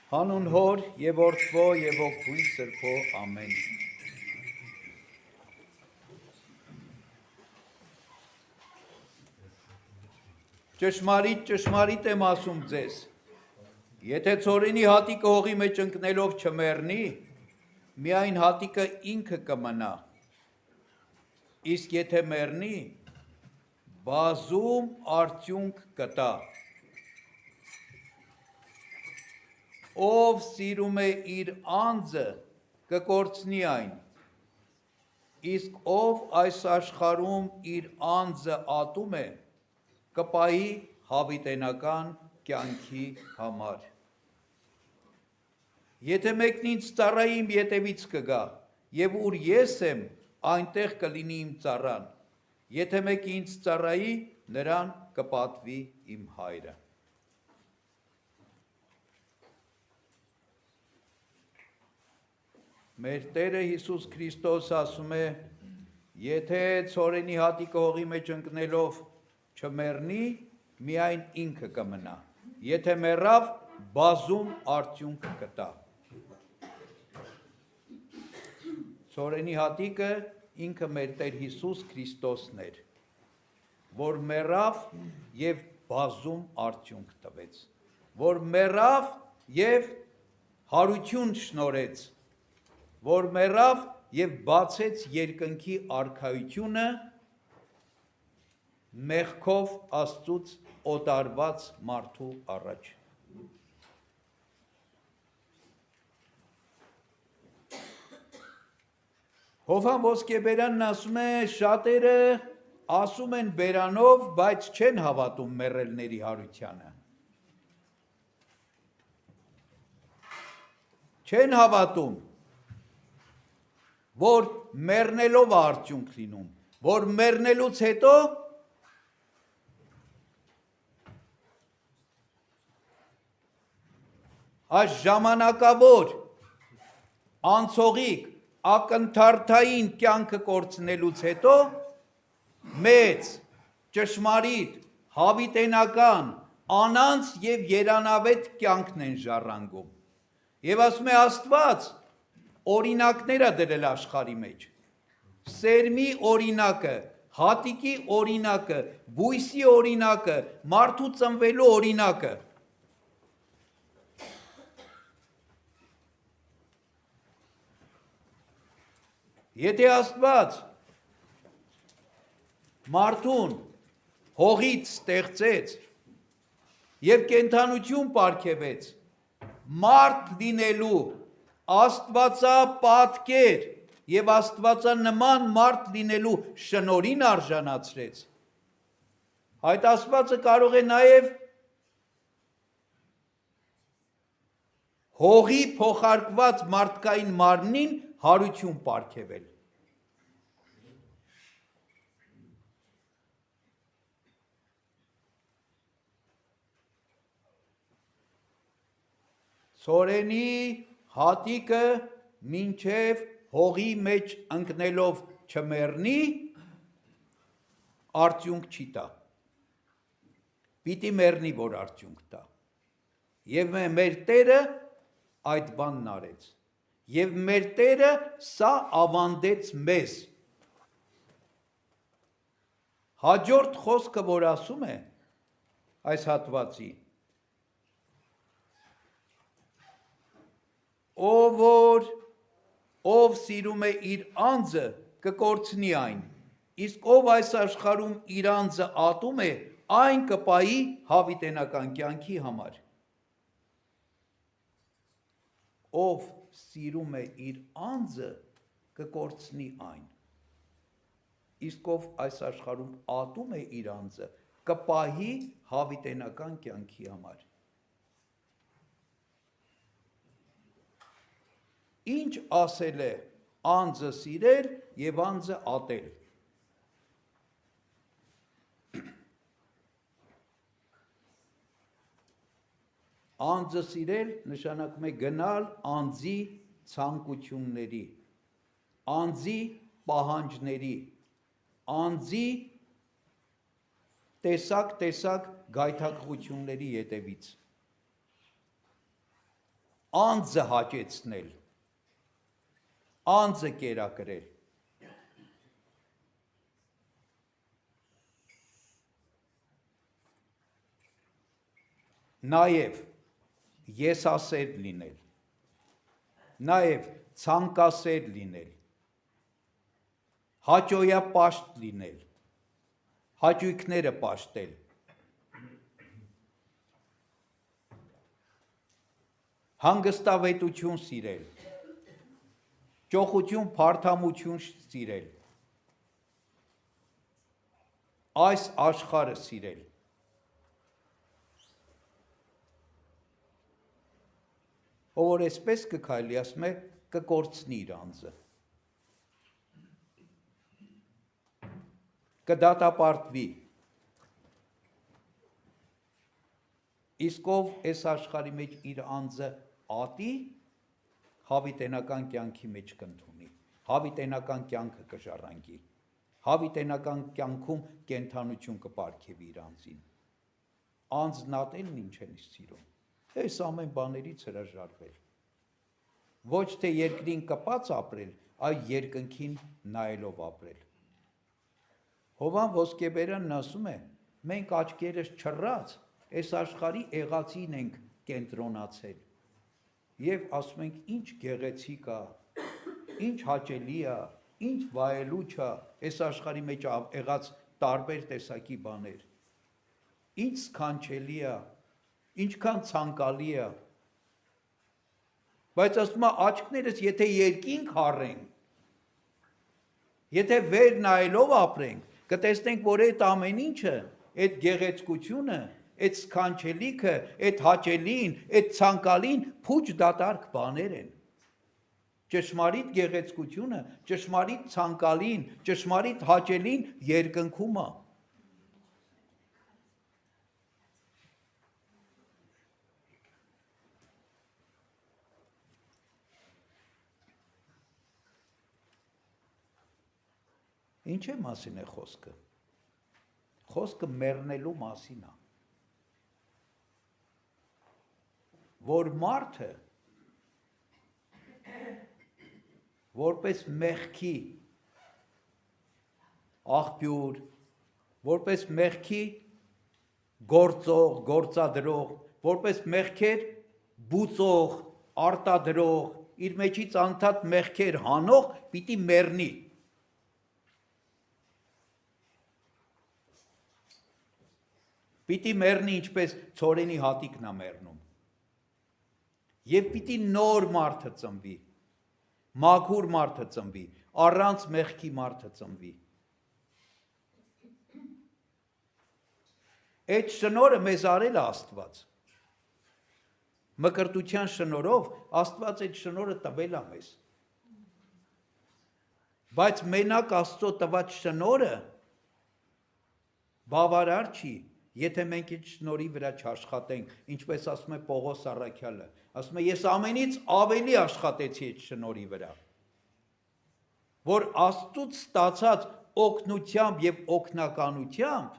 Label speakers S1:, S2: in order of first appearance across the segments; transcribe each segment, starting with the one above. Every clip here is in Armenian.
S1: Հանուն հոր և որդվո և ոգթույն սրբո, ամեն։ Ճշմարիտ եմ ասում ձեզ, եթե ցորենի հատիկը հողի մեջ ընկնելով չմեռնի, միայն հատիկը ինքը կմնա, իսկ եթե մեռնի, բազում արդյունք կտա։ Ով սիրում է իր անձը, կկորցնի այն, իսկ ով այս աշխարհում իր անձը ատում է, կպահի հավիտենական կյանքի համար։ Եթե մեկն ինձ ծառայի, իմ ետևից կգա, և ուր ես եմ, այնտեղ կլինի իմ ծառան, եթե մեկը ինձ ծառայի, նրան կպատվի իմ հայրը։ Մեր Տերը Հիսուս Քրիստոս ասում է, եթե ցորենի հատիկը հողի մեջ ընկնելով չմեռնի, միայն ինքը կմնա, եթե մեռավ, բազում արդյունք կտա։ Ցորենի հատիկը ինքը մեր Տեր Հիսուս Քրիստոսն էր, որ մեռավ և բազում արդյունք տվեց, որ մեռավ և հարություն շնորհեց, որ մեռավ և բացեց երկնքի արքայությունը մեղքով Աստծուց օտարված մարդու առաջ։ Հովհան Ոսկեբերանն ասում է, շատերը ասում են բերանով, բայց չեն հավատում մեռելների հարությանը։ Չեն հավատում, որ մեռնելով արդյունք լինում, որ մեռնելուց հետո այս ժամանակավոր անցողիկ ակնթարթային կյանքը կորցնելուց հետո մեծ, ճշմարիտ, հավիտենական, անանց և երանավետ կյանքն են ժառանգում։ Եվ ասում է Աստված օրինակներ է դրել աշխարհի մեջ, սերմի օրինակը, հատիկի օրինակը, բույսի օրինակը, մարդու ծնվելու օրինակը։ Եթե Աստված մարդուն հողից ստեղծեց և կենդանություն պարգևեց, մարդ լինելու աստվածապատկեր և աստվածանման մարդ լինելու շնորհին արժանացրեց, այդ Աստվածը կարող է նաև հողի փոխարկված մարդկային մարմնին հարություն պարգևել։ Ցորենի հատիկը մինչև հողի մեջ ընկնելով չմեռնի, արդյունք չի տա։ Պիտի մեռնի, որ արդյունք տա։ Եվ մեր Տերը այդ բանն արեց։ Եվ մեր Տերը սա ավանդեց մեզ։ Հաջորդ խոսքը, որ ասում է այս հատվածի, ով սիրում է իր անձը, կկորցնի այն, իսկ ով այս աշխարհում իր անձը ատում է, այն կպահի հավիտենական կյանքի համար։ Ով սիրում է իր անձը, կկորցնի այն, իսկ ով այս աշխարհում ատում է իր անձը, կպահի հավիտենական կյանքի համար։ Ինչ ասել է անձը սիրել և անձը ատել։ Անձը սիրել նշանակում է գնալ անձի ցանկությունների, անձի պահանջների, անձի տեսակ գայթակղությունների ետևից։ անձը հաճեցնել, անձը կերակրել։ Նաև եսասեր լինել, նաև ցանկասեր լինել, հաճոյապաշտ լինել, հաճույքները պաշտել, հանգստավետություն սիրել, ճոխություն, փարթամություն սիրել, այս աշխարհը սիրել, ով որ այսպես կքայլի, ասում է, կկորցնի իր անձը, կդատապարտվի, իսկ ով այս աշխարհի մեջ իր անձը ատի, հավիտենական կյանքի մեջ կընդունի, հավիտենական կյանքը կժառանգի, հավիտենական կյանքում կենդանություն կպարգևի իր անձին, անձն ատելն ինչ են սիրում, այս ամեն բաներից հրաժարվել, ոչ թե երկրին կպած ապրել, այլ երկնքին նայելով ապրել։ Հովան Ոսկեբերանն ասում է, մենք աչքերս չռած, այս աշխարհի եղածին ենք կենտրոնացել, և ասում ենք, ինչ գեղեցիկ է, ինչ հաճելի է, ինչ վայելուչ է, այս աշխարհի մեջ եղած տարբեր տեսակի բաներ, ինչ սքանչելի է, ինչքան ցանկալի է, բայց ասում է աչքներս եթե երկինք հառենք, եթե վեր նայելով ապրենք, կտեսնենք, որ այդ ամեն ինչը, այդ գեղեցկությունը, այդ սքանչելիքը, այդ հաճելին, այդ ցանկալին փուչ դատարկ բաներ են։ Ճշմարիտ գեղեցկությունը, ճշմարիտ ցանկալին, ճշմարիտ հաճելին երկնքում է։ Ինչի մասին է խոսքը։ Խոսքը մեռնելու մասին է։ Որ մարդը որպես մեղքի աղբյուր, որպես մեղքի գործող, գործադրող, որպես մեղքեր բուծող, արտադրող, իր մեջից անդադ մեղքեր հանող, պիտի մեռնի։ Պիտի մեռնի ինչպես ցորենի հատիկն է մեռնում։ Եվ պիտի նոր մարդը ծնվի, մաքուր մարդը ծնվի, առանց մեղքի մարդը ծնվի։ Այդ շնորհը մեզ արել է Աստված։ Մկրտության շնորհով Աստված այդ շնորհը տվել է մեզ։ Բայց մենակ Աստծո տված շնորհը բավարար չի, եթե մենք այդ շնորհի վրա չաշխատենք, ինչպես ասում է Պողոս առաքյալը, ասում է ես ամենից ավելի աշխատեցի այդ շնորհի վրա, որ Աստծուց ստացած օգնությամբ և օգնականությամբ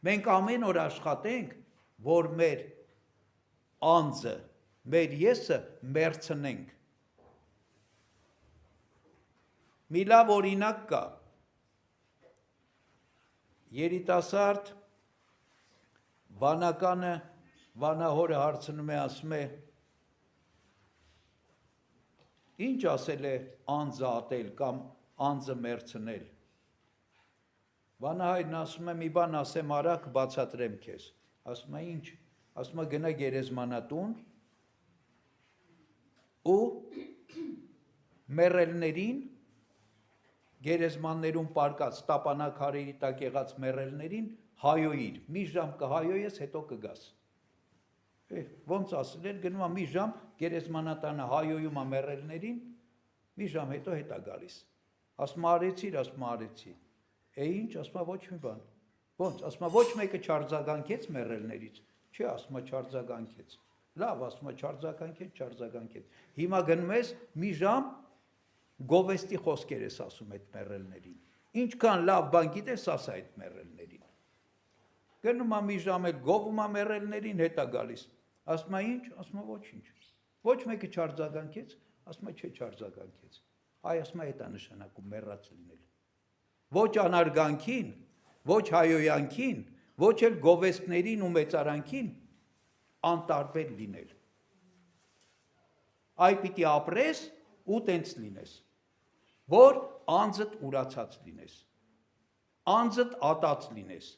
S1: մենք ամեն օր աշխատենք, որ մեր անձը, մեր եսը մեռցնենք։ Մի լավ օրինակ կա, երիտասարդ վանականը վանահորը հարցնում է, ասում է, ինչ ասել է անձը ատել կամ անձը մեռցնել։ Վանահայրն ասում է, մի բան ասեմ արագ բացատրեմ քեզ։ Ասում է, ինչ։ Ասում է, գնա գերեզմանատուն ու մեռելներին, գերեզմաններում պարկած տապանակարերի տակ եղած մեռելներին հայոյիր, մի ժամ կհայոյես, հետո կգաս։ Ոնց ասել էր, գնում է մի ժամ գերեզմանատանը հայոյում է մեռելներին, մի ժամ հետո հետ է գալիս։ Ասում արեցիր, ասում արեցի։ Ինչ, ասում ոչ մի բան։ Ոնց, ասում ոչ մեկը չարձագանքեց մեռելներից։ Չէ, ասում չարձագանքեց։ Լավ, ասում չարձագանքեց։ Հիմա գնում ես մի ժամ գովեստի խոսքեր ես ասում այդ մեռելներին։ Ինչքան լավ բան գիտես, ասա այդ մեռելներին։ Գնում է մի ժամ էլ գովում է մեռելներին, հետ է գալիս։ Ասում է ինչ, ասում ոչինչ։ Ոչ մեկը չարձագանքեց, ասում է չէ չարձագանքեց։ Այ ասում է դա նշանակում մեռած լինել։ Ոչ անարգանքին, ոչ հայոյանքին, ոչ էլ գովեստներին ու մեծարանքին անտարբեր լինել։ Այ պիտի ապրես ու տենց լինես, որ անձդ ուրացած լինես, անձդ ատած լինես,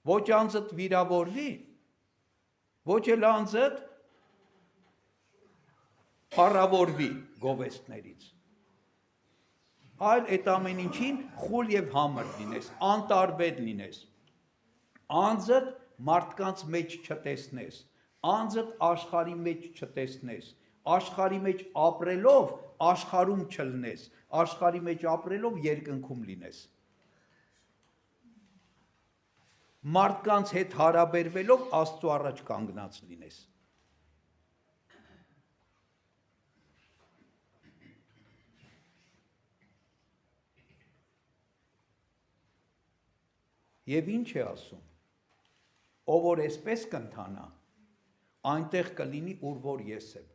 S1: ոչ անձդ վիրավորվի, ոչ էլ անձդ փառավորվի գովեստներից, այլ այդ ամեն ինչին խուլ եւ համր լինես, անտարբեր լինես, անձդ մարդկանց մեջ չտեսնես, անձդ աշխարհի մեջ չտեսնես, աշխարհի մեջ ապրելով աշխարհում չլնես, աշխարհի մեջ ապրելով երկնքում լինես, մարդկանց հետ հարաբերվելով Աստծո առաջ կանգնած լինես։ Եվ ինչ է ասում, ով որ այսպես կընթանա, այնտեղ կլինի, ուր որ ես եմ։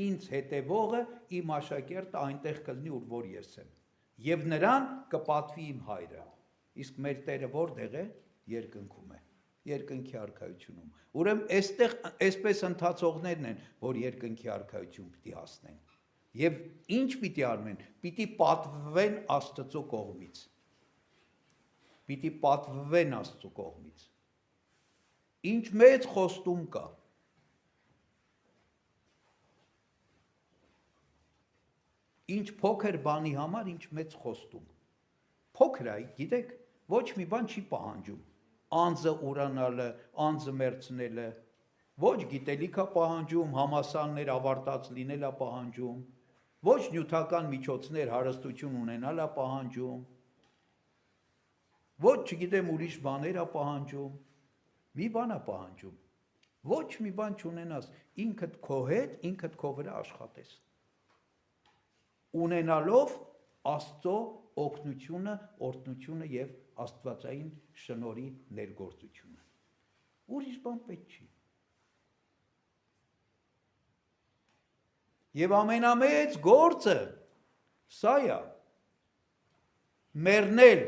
S1: Ինձ հետևողը իմ աշակերտը այնտեղ կլինի, ուր որ ես եմ։ Եվ նրան կպատվի իմ հայրը։ Իսկ մեր Տերը որտեղ է, երկնքում է, երկնքի արքայությունում։ Ուրեմն այստեղ այսպես ընթացողներն են, որ երկնքի արքայություն պիտի հասնեն։ Եվ ինչ պիտի արմեն, պիտի պատվվեն Աստծո կողմից։ Պիտի պատվվեն Աստծո կողմից։ Ինչ մեծ խոստում կա։ Ինչ փոքր բանի համար, ինչ մեծ խոստում։ Փոքր է, գիտեք, ոչ մի բան չի պահանջում։ Անձը ուրանալը, անձը մերցնելը, ոչ գիտելիքա պահանջում, համասաններ ավարտած լինելա պահանջում, ոչ նյութական միջոցներ հարստություն ունենալա պահանջում, ոչ չգիտեմ ուրիշ բաներ է պահանջում, մի բան է պահանջում, ոչ մի բան չունենաս, ինքդ քո հետ, ինքդ քո վրա աշխատես, ունենալով Աստծո օգնությունը, օրհնությունը եւ աստվածային շնորհի ներգործությունը, ուրիշ բան պետք չի։ Եվ ամենամեծ գործը սա է, մեռնել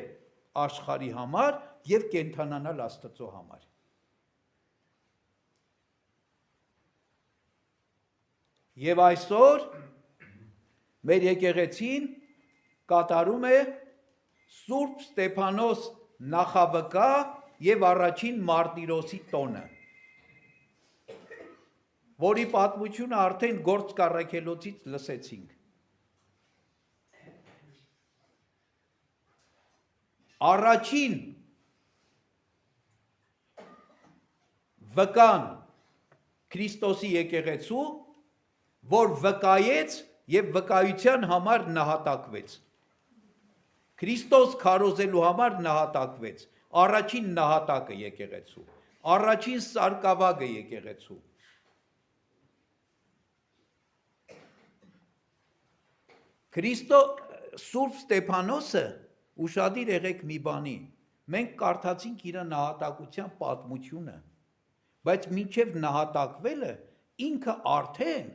S1: աշխարհի համար եւ կենթանանալ Աստծո համար։ Եվ այսօր մեր եկեղեցին կատարում է Սուրբ Ստեփանոս նախավկա եւ առաջին մարտիրոսի տոնը, որի պատմությունը արդեն Գործ Կառաքելոցից լսեցինք։ Առաջին վկան Քրիստոսի եկեղեցու, որ վկայեց եւ վկայության համար նահատակվեց։ Քրիստոս քարոզելու համար նահատակվեց, առաջին նահատակը եկեղեցու, առաջին սարկավագը եկեղեցու։ Սուրբ Ստեփանոսը ուշադիր եղեք մի բանի, մենք կարդացինք իր նահատակության պատմությունը, բայց մինչև նահատակվելը ինքը արդեն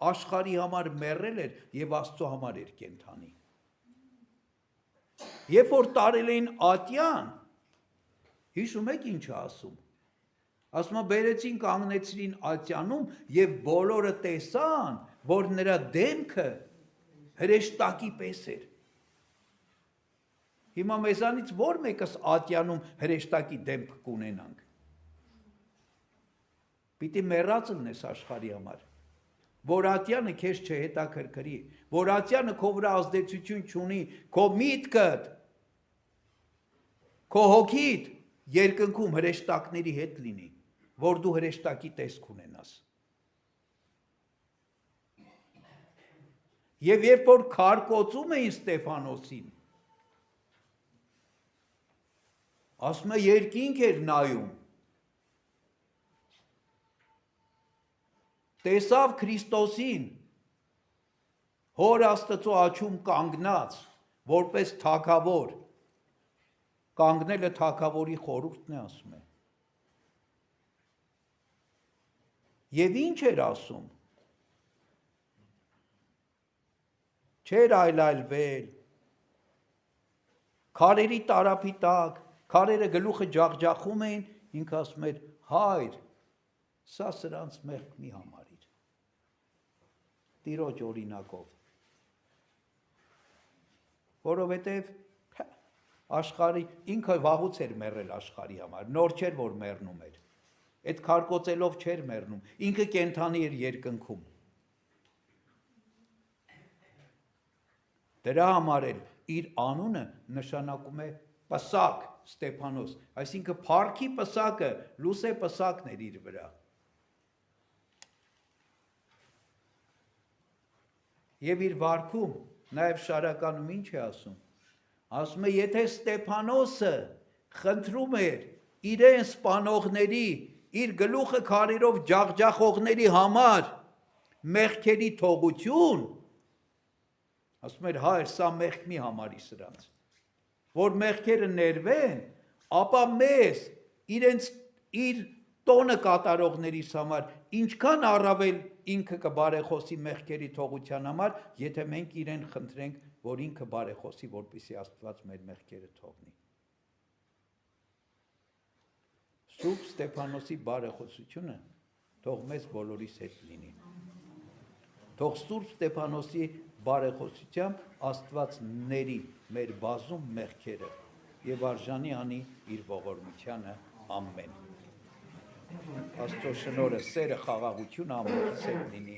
S1: աշխարհի համար մեռել էր եւ Աստծո համար էր կենթանի։ Երբ որ տարել էին ատյան, հիշում եք ինչ է ասում։ Ասում է բերեցին կանգնեցրին ատյանում եւ բոլորը տեսան, որ նրա դեմքը հրեշտակի պես էր։ Հիմա մեզանից որ մեկս ատյանում հրեշտակի դեմք կունենանք։ Պիտի մեռած լինես աշխարհի համար, որ ատյանը քեզ չհետաքրքրի, որ ատյանը քո վրա ազդեցություն չունի, քո միտքդ, քո հոգիդ երկնքում հրեշտակների հետ լինի, որ դու հրեշտակի տեսք ունենաս։ Եվ երբ որ քարկոծում էին Ստեփանոսին, ասում է երկինք էր նայում, տեսավ Քրիստոսին, Հոր Աստծո աջում կանգնած, որպես թագավոր, կանգնելը թագավորի խորհուրդն է, ասում է։ Եվ ինչ էր ասում։ Չէր այլայլվել։ Քարերի տարափի տակ, քարերը գլուխը ջախջախում էին, ինքը ասում էր. «Հայր, սա սրանց մեղք մի համարիր»։ Տիրոջ օրինակով։ Որովհետև աշխարհի ինքը վաղուց էր մեռել աշխարհի համար, նոր չէր որ մեռնում էր։ Այդ քարկոծելով չէր մեռնում, ինքը կենթանի էր երկնքում։ Դրա համար էլ իր անունը նշանակում է պսակ, Ստեփանոս, այսինքն փառքի պսակը, լուսե պսակն էր իր վրա։ Եվ իր վարքում, նաև շարականում ինչ է ասում։ Ասում է, եթե Ստեփանոսը խնդրում էր իրեն սպանողների, իր գլուխը քարերով ջախջախողների համար մեղքերի թողություն, ասում էր, հայր, սա մեղք մի համարի սրանց, որ մեղքերը ներվեն, ապա մեզ իր տոնը կատարողներիս համար ինչքան առավել ինքը կբարեխոսի մեղքերի թողության համար, եթե մենք իրեն խնդրենք, որ ինքը բարեխոսի, որպեսզի Աստված մեր մեղքերը թողնի։ Սուրբ Ստեփանոսի բարեխոսությունը թող մեզ բոլորիս հետ լինի։ Թող Սուրբ Ստեփանոսի բարեխոսությամբ Աստված ների մեր բազում մեղքերը եւ արժանի անի իր ողորմությանը, ամեն։ Աստծո շնորհը, սերը, խաղաղությունը ամենից հետ լինի։